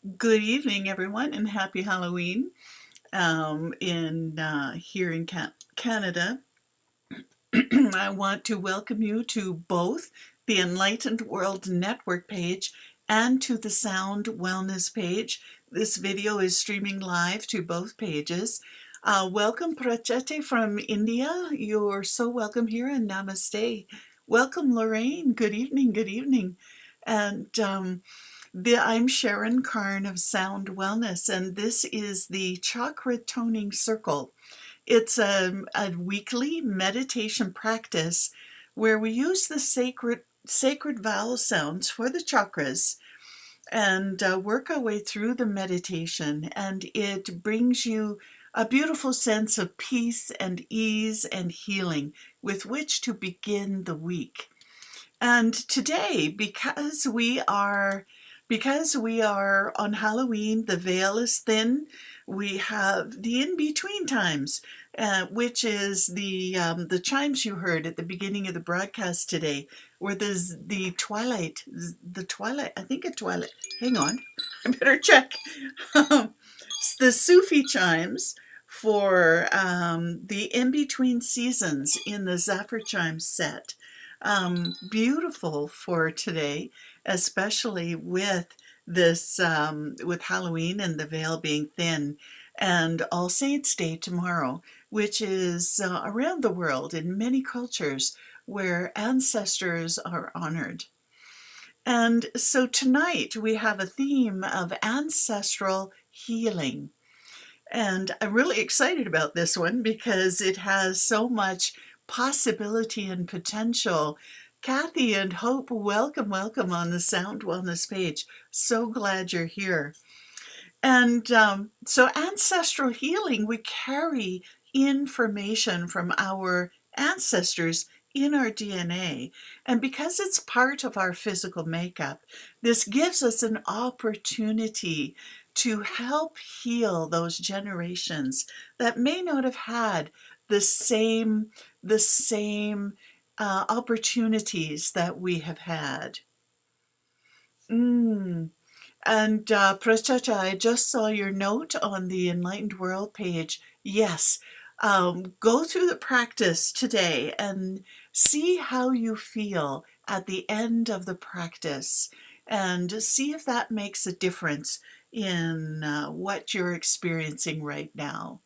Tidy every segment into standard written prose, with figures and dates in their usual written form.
Good evening, everyone, and happy Halloween. Here in Canada, I want to welcome you to both the Enlightened World Network page and to the Sound Wellness page. This video is streaming live to both pages. Welcome, Prachete from India. You're so welcome here, and namaste. Welcome, Lorraine. Good evening. Good evening. And I'm Sharon Carne of Sound Wellness, and this is the Chakra Toning Circle. It's a weekly meditation practice where we use the sacred vowel sounds for the chakras and work our way through the meditation, and it brings you a beautiful sense of peace and ease and healing with which to begin the week. And today, because we are on Halloween, the veil is thin. We have the in-between times, which is the chimes you heard at the beginning of the broadcast today, where there's the twilight. I think a twilight. Hang on, I better check. The Sufi chimes for the in-between seasons in the Zephyr chimes set. Beautiful for today, especially with this with Halloween and the veil being thin, and All Saints Day tomorrow, which is around the world in many cultures where ancestors are honored. And so tonight we have a theme of ancestral healing. And I'm really excited about this one because it has so much possibility and potential. Kathy and Hope, welcome on the Sound Wellness page. So glad you're here. And so ancestral healing, we carry information from our ancestors in our DNA. And because it's part of our physical makeup, this gives us an opportunity to help heal those generations that may not have had the same opportunities that we have had. And Prachacha, I just saw your note on the Enlightened World page. Yes, go through the practice today and see how you feel at the end of the practice, and see if that makes a difference in what you're experiencing right now.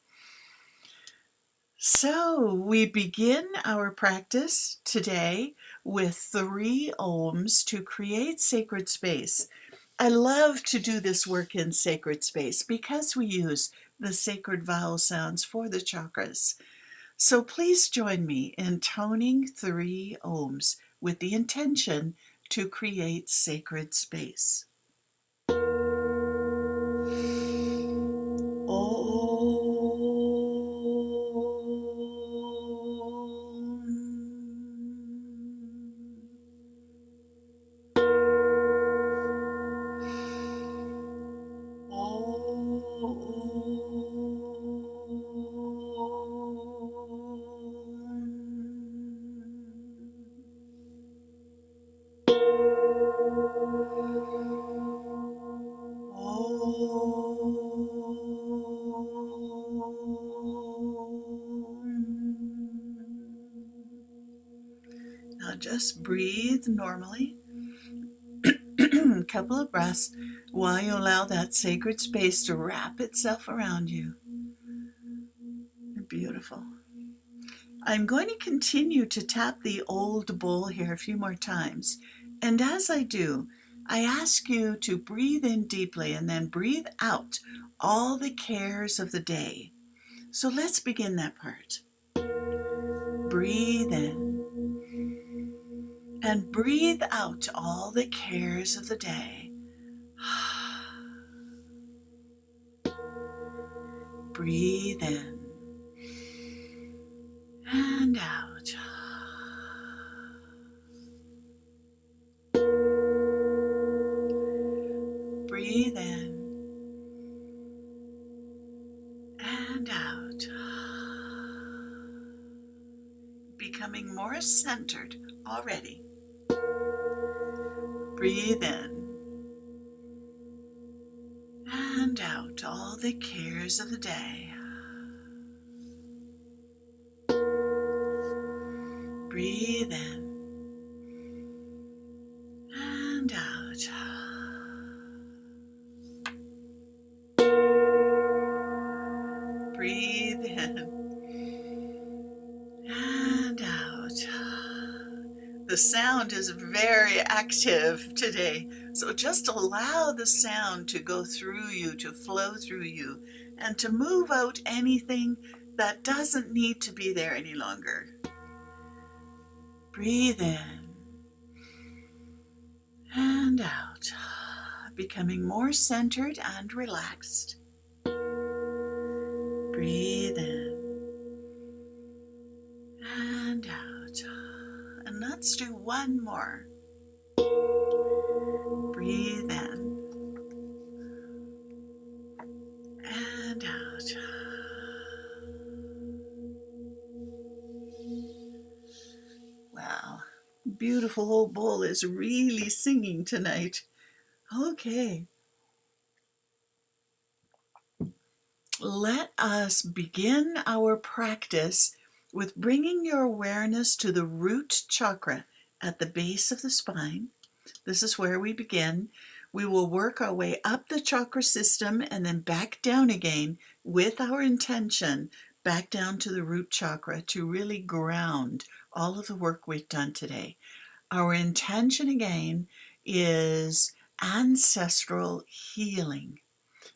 So we begin our practice today with 3 ohms to create sacred space. I love to do this work in sacred space because we use the sacred vowel sounds for the chakras. So please join me in toning 3 ohms with the intention to create sacred space. Now just breathe normally. A couple of breaths while you allow that sacred space to wrap itself around you. Beautiful. I'm going to continue to tap the old bowl here a few more times. And as I do, I ask you to breathe in deeply and then breathe out all the cares of the day. So let's begin that part. Breathe in and breathe out all the cares of the day. Breathe in and out. Breathe in and out. Becoming more centered already. Breathe in the cares of the day. Breathe in and out. Breathe in and out. The sound is very active today, so just allow the sound to go through you, to flow through you, and to move out anything that doesn't need to be there any longer. Breathe in and out, becoming more centered and relaxed. Breathe in and out. And let's do one more. Breathe in and out. Wow, beautiful old bowl is really singing tonight. Okay. Let us begin our practice with bringing your awareness to the root chakra at the base of the spine. This is where we begin. We will work our way up the chakra system and then back down again with our intention back down to the root chakra to really ground all of the work we've done today. Our intention again is ancestral healing,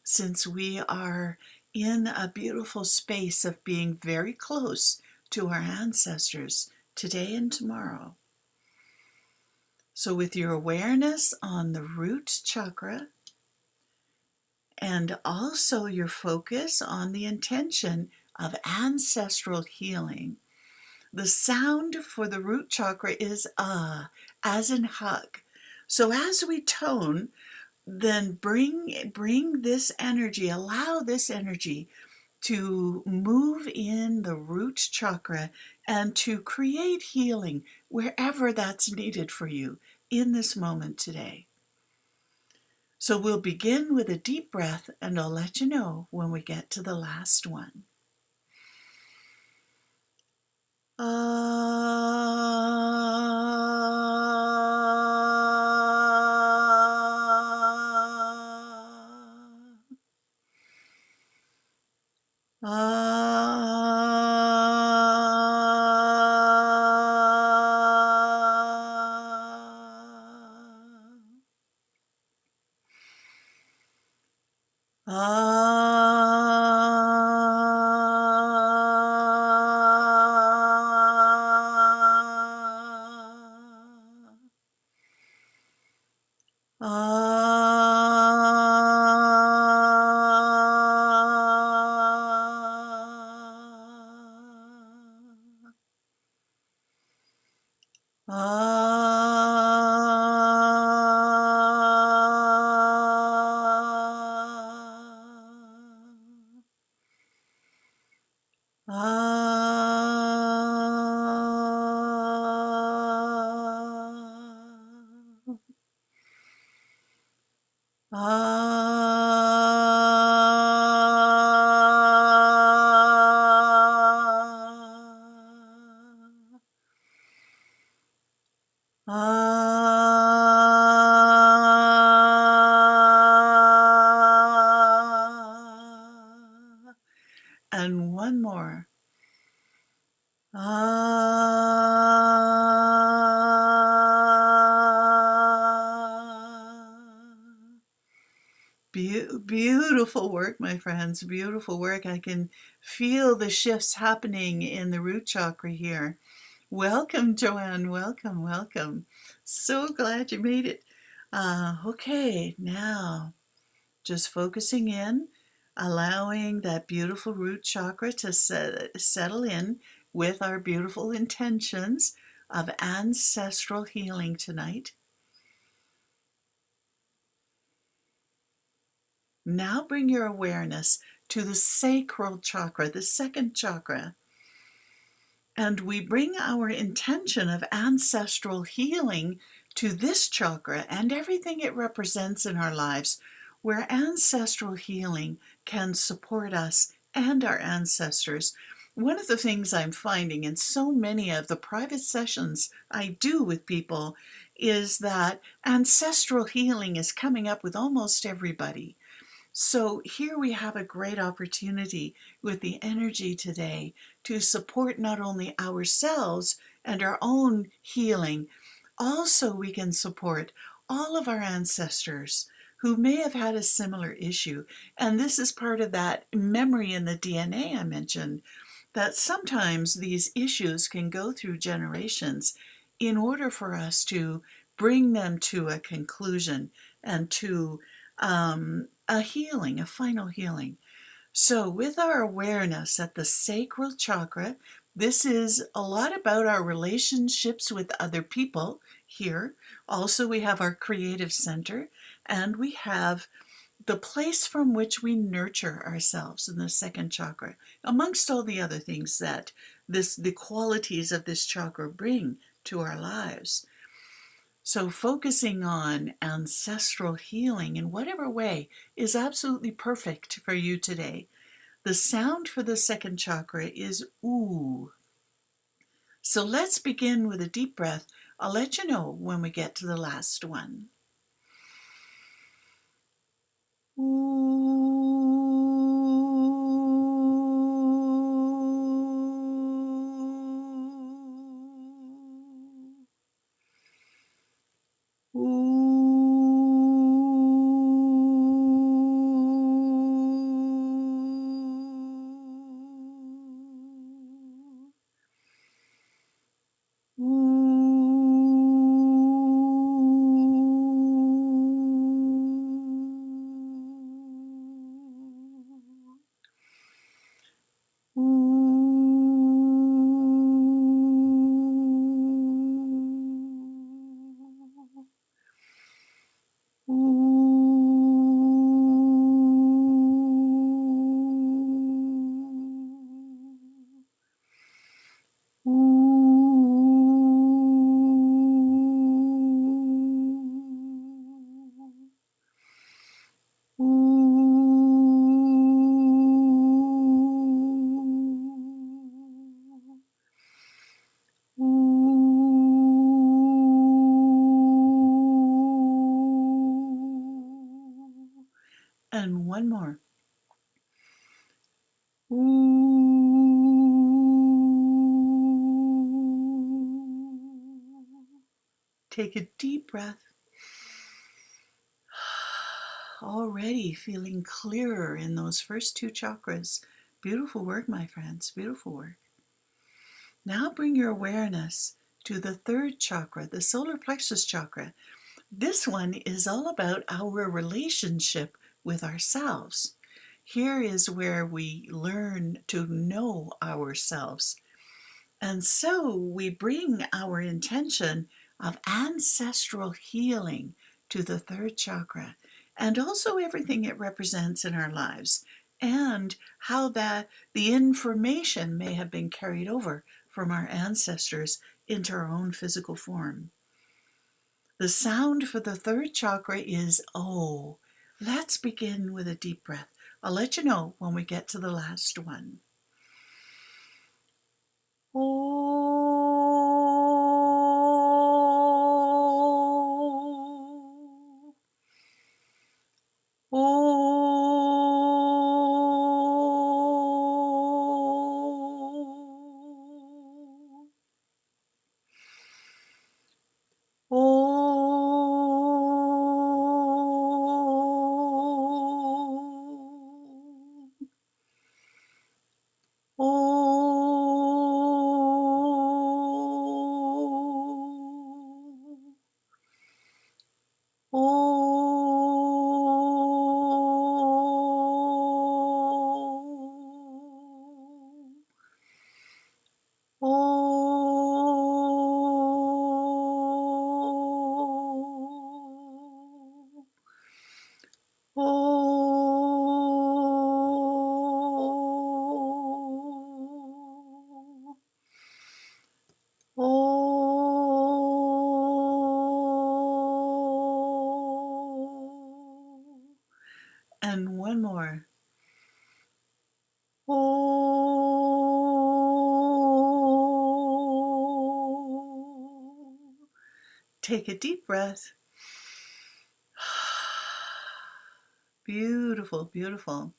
since we are in a beautiful space of being very close to our ancestors today and tomorrow. So with your awareness on the root chakra and also your focus on the intention of ancestral healing, the sound for the root chakra is as in hug. So as we tone, then bring this energy, allow this energy to move in the root chakra and to create healing wherever that's needed for you in this moment today. So we'll begin with a deep breath, and I'll let you know when we get to the last one. And one more. Beautiful work, my friends. Beautiful work. I can feel the shifts happening in the root chakra here. Welcome, Joanne. Welcome, welcome. So glad you made it. Okay, now just focusing in, allowing that beautiful root chakra to settle in with our beautiful intentions of ancestral healing tonight. Now bring your awareness to the sacral chakra, the second chakra. And we bring our intention of ancestral healing to this chakra and everything it represents in our lives, where ancestral healing can support us and our ancestors. One of the things I'm finding in so many of the private sessions I do with people is that ancestral healing is coming up with almost everybody. So here we have a great opportunity with the energy today to support not only ourselves and our own healing, also we can support all of our ancestors who may have had a similar issue. And this is part of that memory in the DNA I mentioned, that sometimes these issues can go through generations in order for us to bring them to a conclusion and to a healing, a final healing. So, with our awareness at the sacral chakra, this is a lot about our relationships with other people here. Also, we have our creative center, and we have the place from which we nurture ourselves in the second chakra, amongst all the other things that the qualities of this chakra bring to our lives. So focusing on ancestral healing in whatever way is absolutely perfect for you today. The sound for the second chakra is ooh. So let's begin with a deep breath. I'll let you know when we get to the last one. And one more. Take a deep breath. Already feeling clearer in those first two chakras. Beautiful work, my friends. Beautiful work. Now bring your awareness to the third chakra, the solar plexus chakra. This one is all about our relationship with ourselves. Here is where we learn to know ourselves. And so we bring our intention of ancestral healing to the third chakra, and also everything it represents in our lives, and how the information may have been carried over from our ancestors into our own physical form. The sound for the third chakra is O. Let's begin with a deep breath. I'll let you know when we get to the last one. Take a deep breath. Beautiful, beautiful.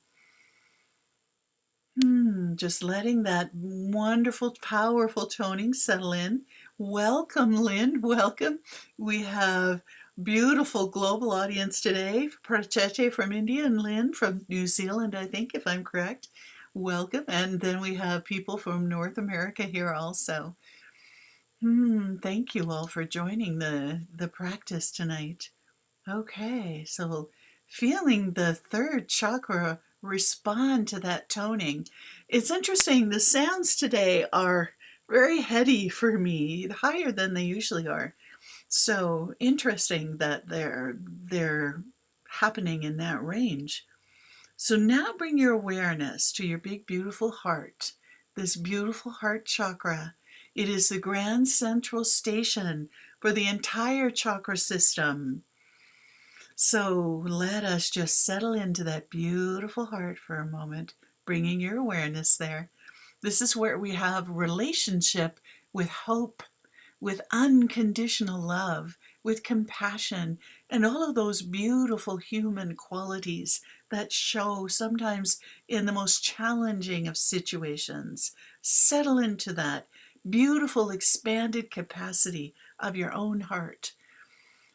Just letting that wonderful, powerful toning settle in. Welcome, Lynn. Welcome. We have beautiful global audience today. Pracheche from India and Lynn from New Zealand, I think, if I'm correct. Welcome. And then we have people from North America here also. Thank you all for joining the practice tonight. Okay, so feeling the third chakra respond to that toning. It's interesting, the sounds today are very heady for me, higher than they usually are. So interesting that they're happening in that range. So now bring your awareness to your big beautiful heart, this beautiful heart chakra. It is the grand central station for the entire chakra system. So let us just settle into that beautiful heart for a moment, bringing your awareness there. This is where we have relationship with hope, with unconditional love, with compassion, and all of those beautiful human qualities that show sometimes in the most challenging of situations. Settle into that beautiful expanded capacity of your own heart.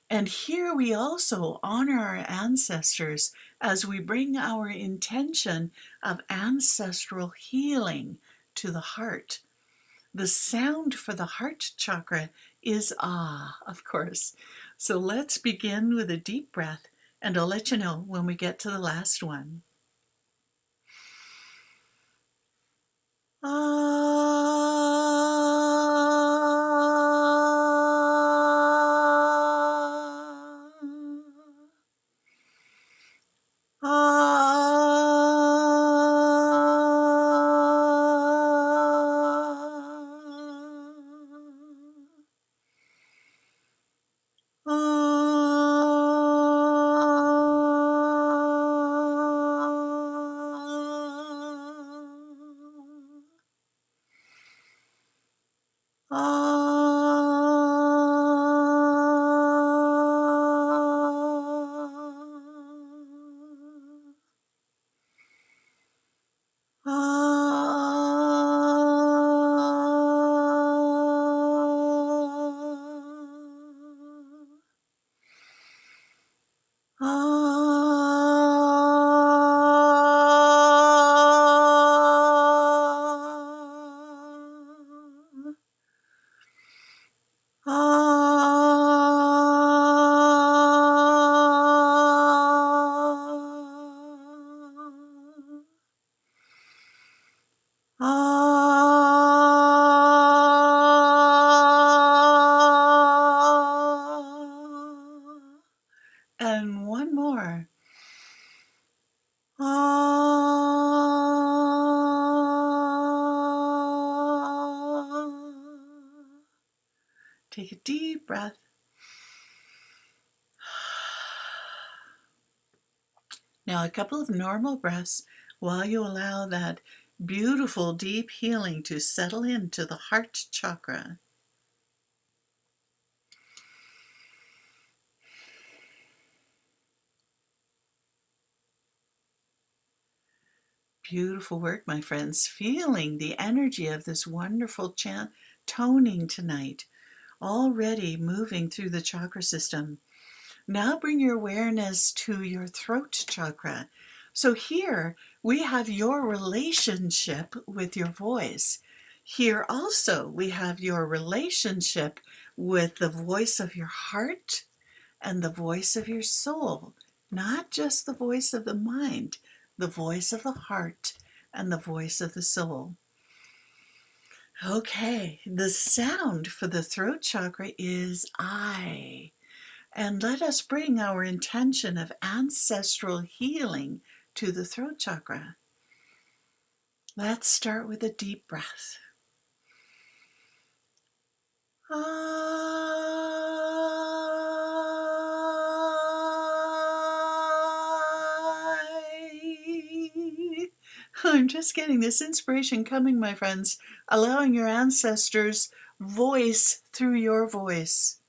And here we also honor our ancestors as we bring our intention of ancestral healing to the heart. The sound for the heart chakra is ah, of course. So let's begin with a deep breath, and I'll let you know when we get to the last one. And one more. Take a deep breath. Now a couple of normal breaths while you allow that beautiful deep healing to settle into the heart chakra. Beautiful work, my friends. Feeling the energy of this wonderful toning tonight, already moving through the chakra system. Now bring your awareness to your throat chakra. So here we have your relationship with your voice. Here also we have your relationship with the voice of your heart and the voice of your soul, not just the voice of the mind, the voice of the heart and the voice of the soul. Okay, the sound for the throat chakra is I. And let us bring our intention of ancestral healing to the throat chakra. Let's start with a deep breath. I'm just getting this inspiration coming, my friends, allowing your ancestors' voice through your voice.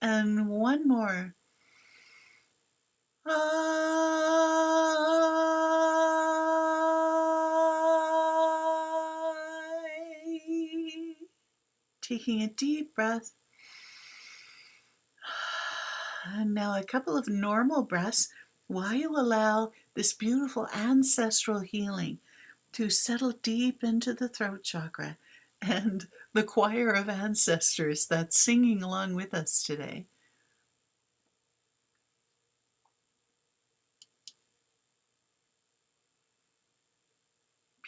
And one more. Taking a deep breath. And now a couple of normal breaths while you allow this beautiful ancestral healing to settle deep into the throat chakra and the choir of ancestors that's singing along with us today.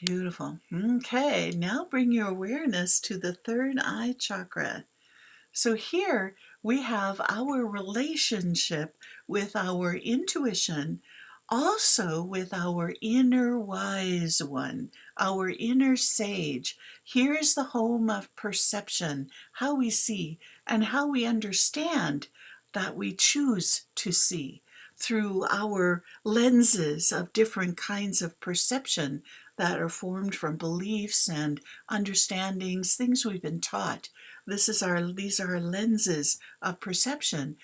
Beautiful. Okay, now bring your awareness to the third eye chakra. So here we have our relationship with our intuition, also with our inner wise one, our inner sage. Here's the home of perception, how we see and how we understand that we choose to see through our lenses of different kinds of perception that are formed from beliefs and understandings, things we've been taught. These are our lenses of perception,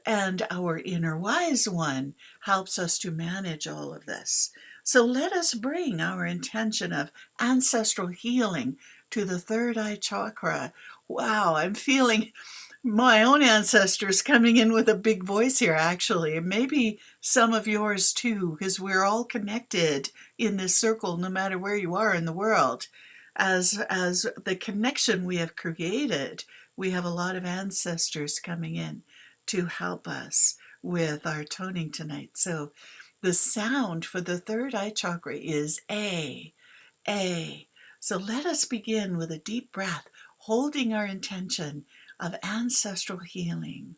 and our inner wise one helps us to manage all of this. So let us bring our intention of ancestral healing to the third eye chakra. Wow, I'm feeling my own ancestors coming in with a big voice here, actually, and maybe some of yours too, because we're all connected in this circle, no matter where you are in the world. As the connection we have created, we have a lot of ancestors coming in to help us with our toning tonight. So the sound for the third eye chakra is A, A. So let us begin with a deep breath, holding our intention of ancestral healing.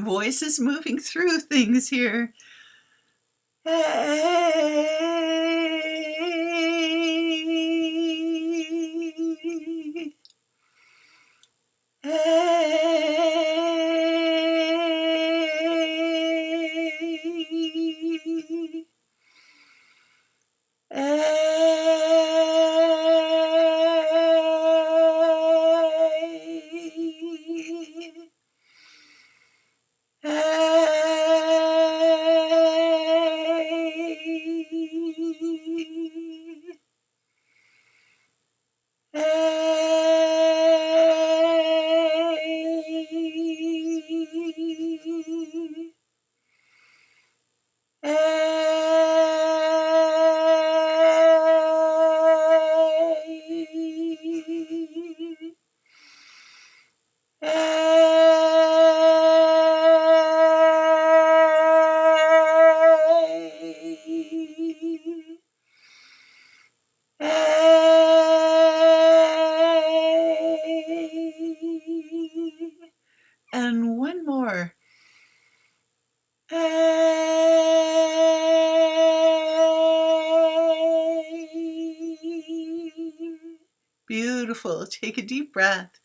Voice is moving through things here. And one more. Beautiful. Take a deep breath.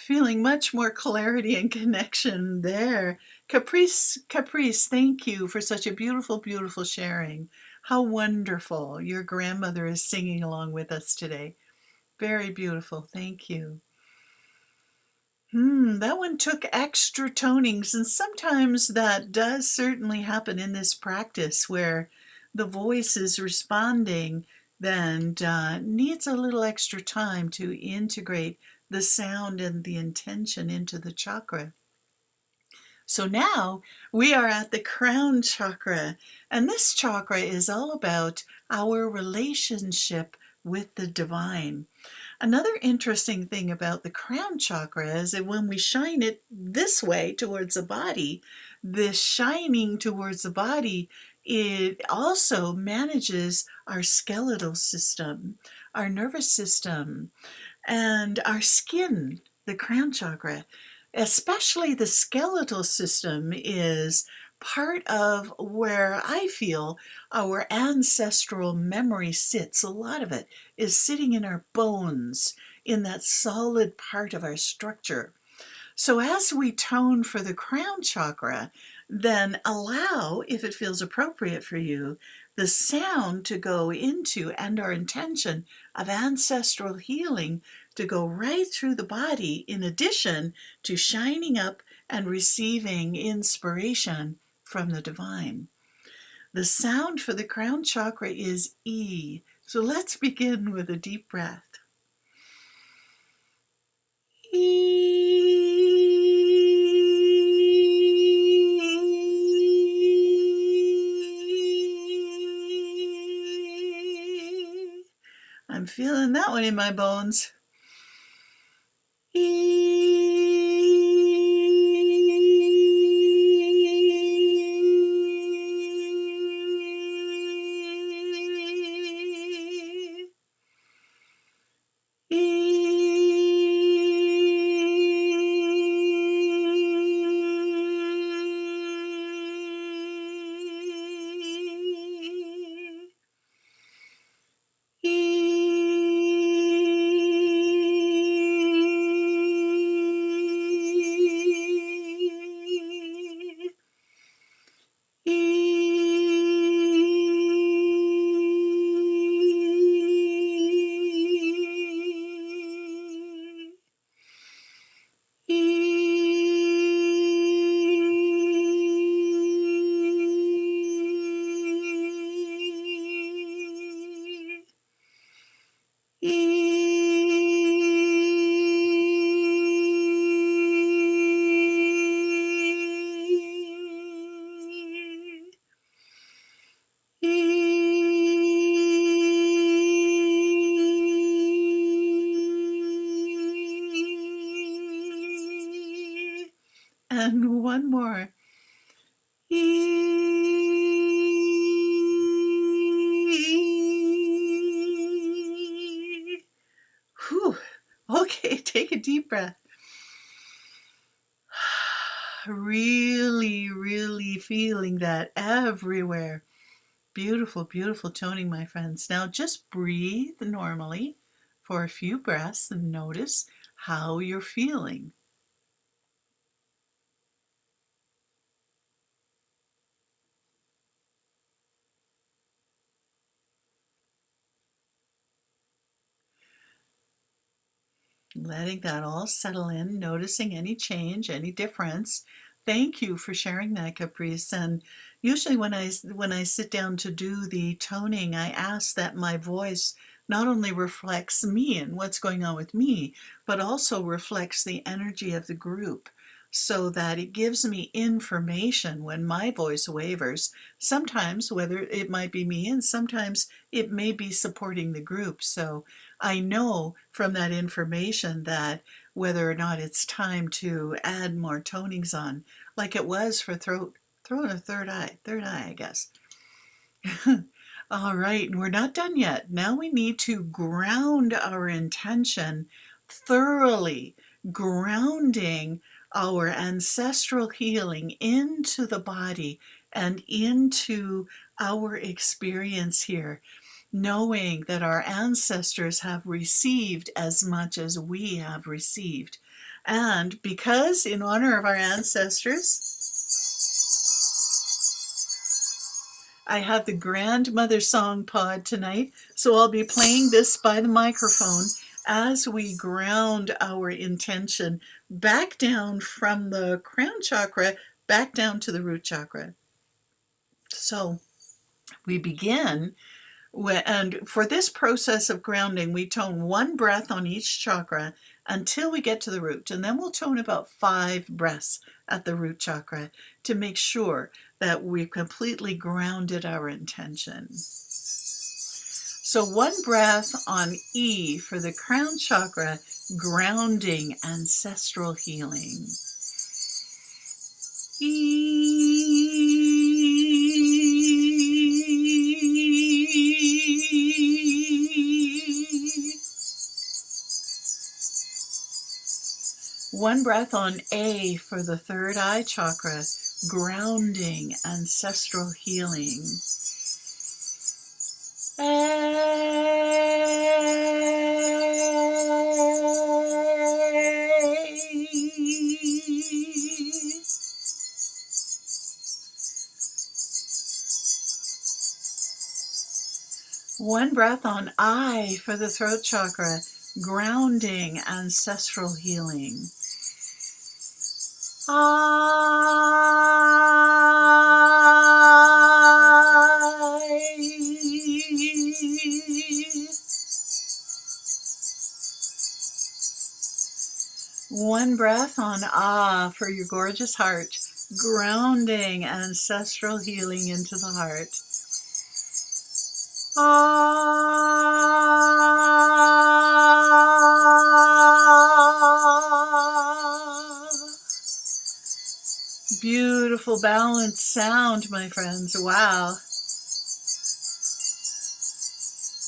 Feeling much more clarity and connection there. Caprice, thank you for such a beautiful, beautiful sharing. How wonderful. Your grandmother is singing along with us today. Very beautiful. Thank you. That one took extra tonings, and sometimes that does certainly happen in this practice where the voice is responding, then needs a little extra time to integrate the sound and the intention into the chakra. So now we are at the crown chakra, and this chakra is all about our relationship with the divine. Another interesting thing about the crown chakra is that when we shine it this way towards the body, this shining towards the body, it also manages our skeletal system, our nervous system, and our skin. The crown chakra, especially the skeletal system, is part of where I feel our ancestral memory sits. A lot of it is sitting in our bones, in that solid part of our structure. So as we tone for the crown chakra, then allow, if it feels appropriate for you, the sound to go into, and our intention of ancestral healing to go right through the body, in addition to shining up and receiving inspiration from the divine. The sound for the crown chakra is E. So let's begin with a deep breath. I'm feeling that one in my bones. And one more. Whew. Okay, take a deep breath. Really, really feeling that everywhere. Beautiful, beautiful toning, my friends. Now just breathe normally for a few breaths and notice how you're feeling. Letting that all settle in, noticing any change, any difference. Thank you for sharing that, Caprice. And usually when I sit down to do the toning, I ask that my voice not only reflects me and what's going on with me, but also reflects the energy of the group, so that it gives me information when my voice wavers. Sometimes whether it might be me, and sometimes it may be supporting the group. So I know from that information that whether or not it's time to add more tonings on, like it was for throat or third eye, I guess. All right, and we're not done yet. Now we need to ground our intention thoroughly grounding our ancestral healing into the body and into our experience here, knowing that our ancestors have received as much as we have received. And because, in honor of our ancestors, I have the Grandmother Song Pod tonight, so I'll be playing this by the microphone as we ground our intention back down from the crown chakra, back down to the root chakra. So we begin, and for this process of grounding, we tone one breath on each chakra until we get to the root, and then we'll tone about 5 breaths at the root chakra to make sure that we've completely grounded our intention. So 1 breath on E for the crown chakra, grounding ancestral healing. E. 1 breath on A for the third eye chakra, grounding ancestral healing. One breath on I for the throat chakra, grounding ancestral healing. One breath on Ah for your gorgeous heart, grounding ancestral healing into the heart. Beautiful balanced sound, my friends. Wow.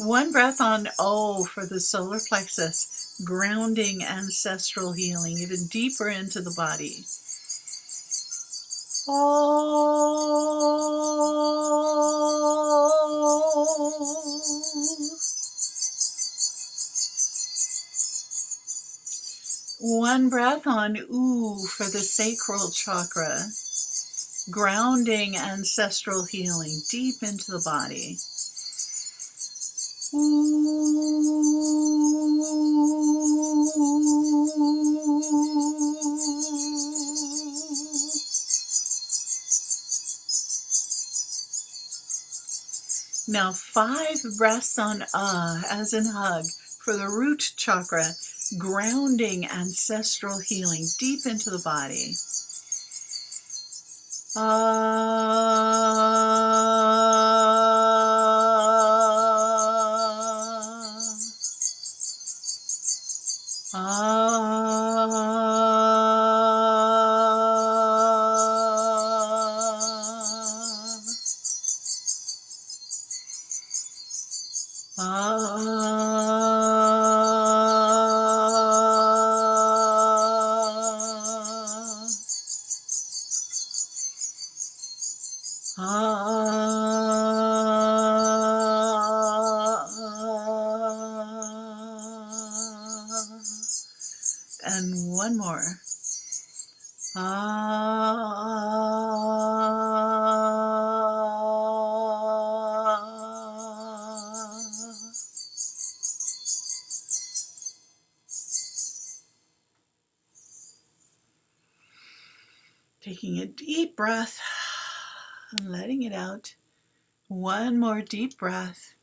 One breath on O for the solar plexus, grounding ancestral healing even deeper into the body. One breath on U for the sacral chakra, grounding ancestral healing deep into the body. Now 5 breaths on as in hug for the root chakra, grounding ancestral healing deep into the body. And one more. Taking a deep breath and letting it out. One more deep breath.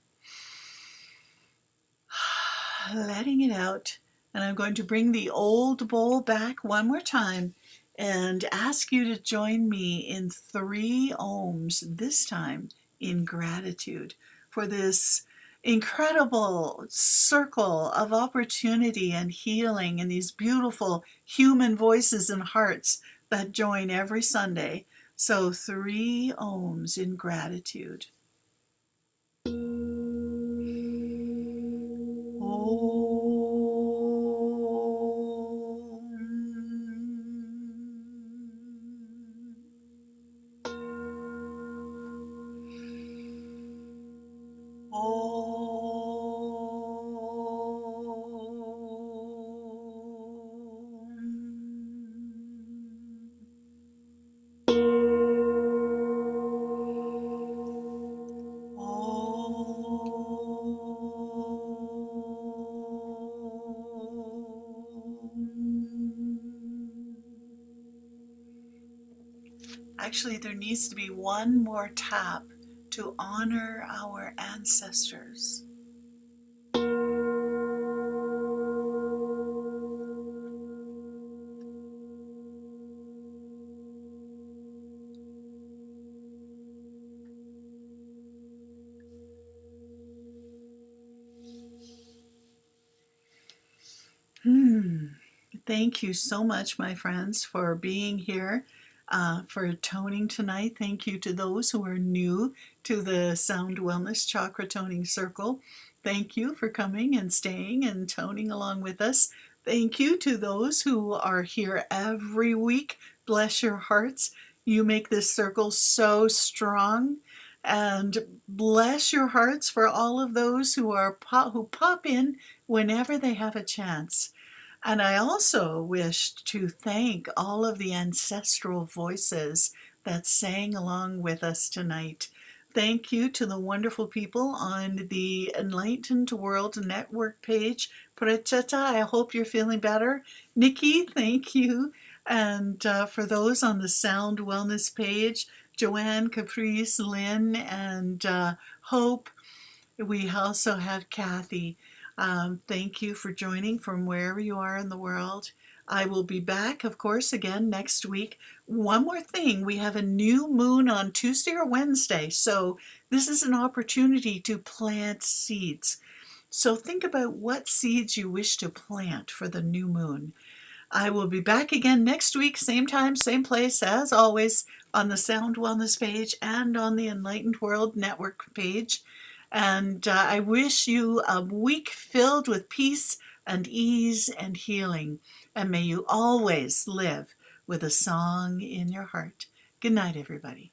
Letting it out. And I'm going to bring the old bowl back one more time and ask you to join me in 3 ohms, this time in gratitude for this incredible circle of opportunity and healing and these beautiful human voices and hearts that join every Sunday. So 3 ohms in gratitude. Actually, there needs to be one more tap to honor our ancestors. Thank you so much, my friends, for being here, for toning tonight. Thank you to those who are new to the Sound Wellness Chakra Toning Circle. Thank you for coming and staying and toning along with us. Thank you to those who are here every week. Bless your hearts. You make this circle so strong. And bless your hearts for all of those who pop in whenever they have a chance. And I also wish to thank all of the ancestral voices that sang along with us tonight. Thank you to the wonderful people on the Enlightened World Network page. Prachata, I hope you're feeling better. Nikki, thank you. And for those on the Sound Wellness page, Joanne, Caprice, Lynn, and Hope. We also have Kathy. Thank you for joining from wherever you are in the world. I will be back, of course, again next week. One more thing, we have a new moon on Tuesday or Wednesday, so this is an opportunity to plant seeds. So think about what seeds you wish to plant for the new moon. I will be back again next week, same time, same place, as always, on the Sound Wellness page and on the Enlightened World Network page. And I wish you a week filled with peace and ease and healing. And may you always live with a song in your heart. Good night, everybody.